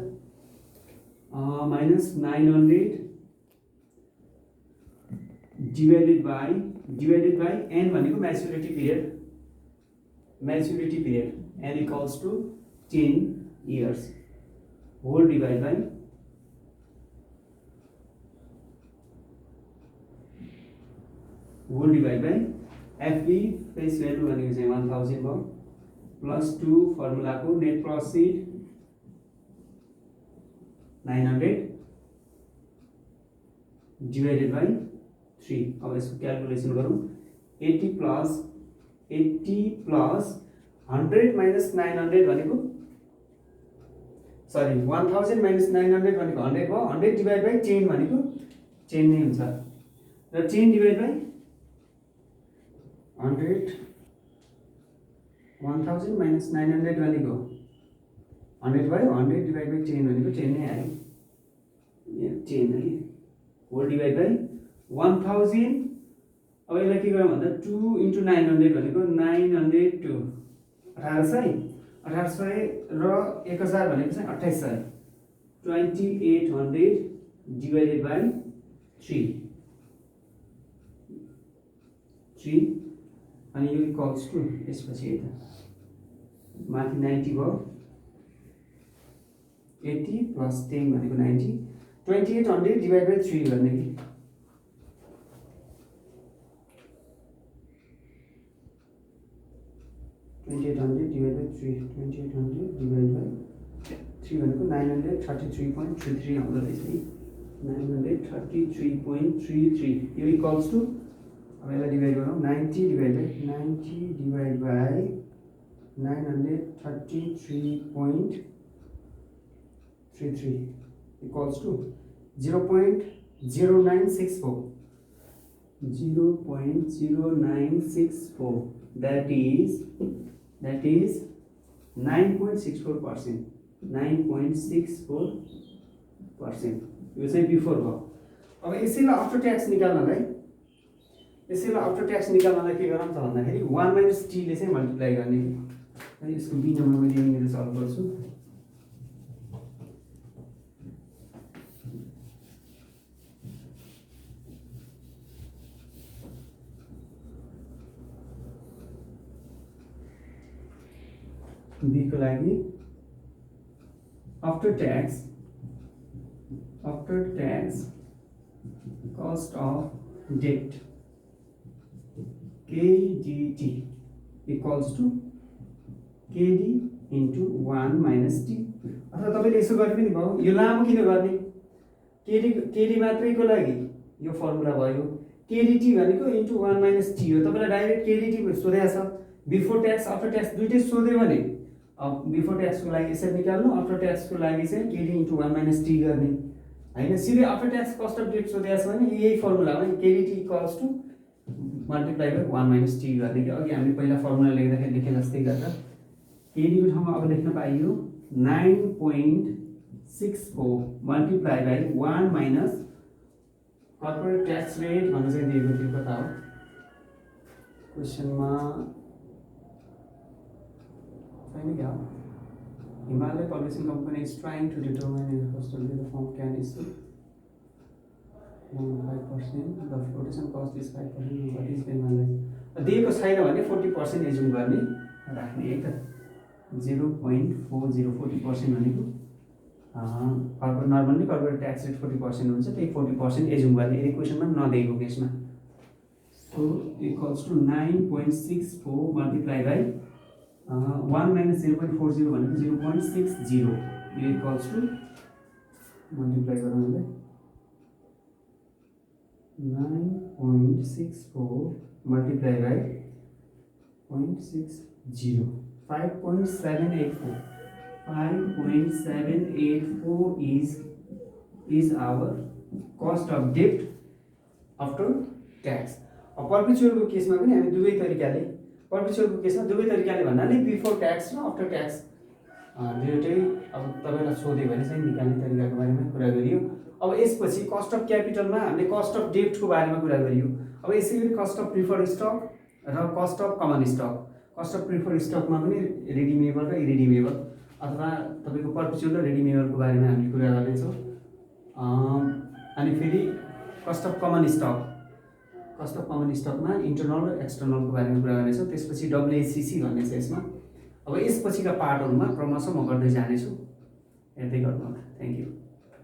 माइनस 900 डिवाइडेड बाई n भनेको maturity period n equals to 10 years whole divide by FV face value भनेको चाहिँ 1000 भयो प्लस 2 फर्मुलाको नेट प्रॉफिट 900 डिवाइडेड बाई 3 अब यसको क्याल्कुलेसन गरौँ 80 प्लस 100 माइनस 900 भनेको सरी 1000 माइनस 900 भनेको 100 भयो 100 डिवाइड बाई 10 भनेको 10 नै हुन्छ र 10 डिवाइड बाई 100 1000 माइनस 900 भनेको 100 भयो 100 डिवाइड बाई 10 भनेको 10 नै आयो यहाँ 10 है होल डिवाइड बाई 1000 अब यसलाई के गरौँ भन्दा 2 into 900 भनेको 902 1800 र 1000 भनेको चाहिँ 2800 2800 डिवाइडेड बाई 3 अनि यो इक्वल्स टु यसपछि यता माथि 90 भयो 80 प्लस 10 भनेको 90 2800 डिवाइड बाई 3 गर्ने कि 2800 divided by 3 2800 divided by 3 भनेको 933.33 आउँदो रहेछ है 933.33 यो इक्वल्स टु अब यसलाई डिभाइड गरौँ 90 divide by 933.33 equals to 0.0964 that is 9.64% 9.64% यो चाहिँ बिफोर भयो अब यसैलाई आफ्टर ट्याक्स निकाल्नलाई के गरौँ त भन्दाखेरि 1 माइनस टी ले चाहिँ मल्टिप्लाई गर्ने अनि यसको बी नम्बर मैले यहाँनिर सल्भ गर्छु बी को लागि after tax cost of debt KDT equals to KD into 1 minus T अथवा तपाईले यसो गर्ने पनि भयो यो लामो किन गर्ने KD मात्रैको लागि यो फर्मुला भयो KDT भनेको into 1 minus T हो तपाईलाई डाइरेक्ट KDT सोधेको छ बिफोर ट्याक्स आफ्टर ट्याक्स दुईटै सोध्यो भने अब बिफोर ट्याक्स को लागि यसरी निकाल्नु आफ्टर ट्याक्स को लागि चाहिँ KD into 1 minus T गर्ने हैन सिधै after tax cost of debt सोधेको छ भने यही फर्मुला हो KDT equals to multiply by 1 minus T गर्ने कि अघि हामीले पहिला फर्मुला लेख्दाखेरि लेखे जस्तै गर्दा KD को ठाउँमा अब लेख्न पाइयो 9.64 multiply by 1 minus corporate tax rate भन्नु चाहिँ दिएको थियो कता हो क्वेशनमा छैन क्या Himalaya Publishing Company is trying to determine if custody the firm can issue 5%. The flotation cost is 5%. What is the Himalaya? दिएको छैन भने 40% एज्युम गर्ने राख्ने है त 0.40 40% भनेको corporate normally corporate tax rate 40% हुन्छ त्यही 40% एज्युम गर्ने यदि क्वेसनमा नदिएको केसमा so equals to 9.64 multiply by 1 minus 0.40 भनेको 0.60 यो इक्वल्स टु मल्टिप्लाई गरौँ 9.64 multiply by 0.60 5.784 is our cost of debt after tax. अब पर्पेचुअलको केसमा पनि हामी दुवै तरिकाले पर्पेचुअलको केसमा दुवै तरिकाले भन्नाले बिफोर ट्याक्स र आफ्टर ट्याक्स दुईटै अब तपाईलाई सोध्यो भने चाहिँ निकाल्ने तरिकाको बारेमा कुरा गरियो। अब यसपछि कस्ट अफ क्यापिटलमा हामीले कस्ट अफ डेब्टको बारेमा कुरा गरियो। अब यसै गरी कस्ट अफ प्रिफर्ड स्टक र cost of common stock cost of preferred स्टकमा पनि रिडिमेबल र इरिडिमेबल अथवा तपाईको पर्पेचुअल र रिडिमेबलको बारेमा हामीले कुरा गर्दैछौँ। अनि फेरि कस्ट अफ कमन स्टकमा इन्टरनल र एक्सटर्नलको बारेमा कुरा गर्नेछौँ। त्यसपछि डब्ल्युएचसिसी भन्ने छ यसमा। अब यसपछिका पार्टहरुमा क्रमशः म गर्दै जानेछु, हेर्दै गर्नु होला। Thank you.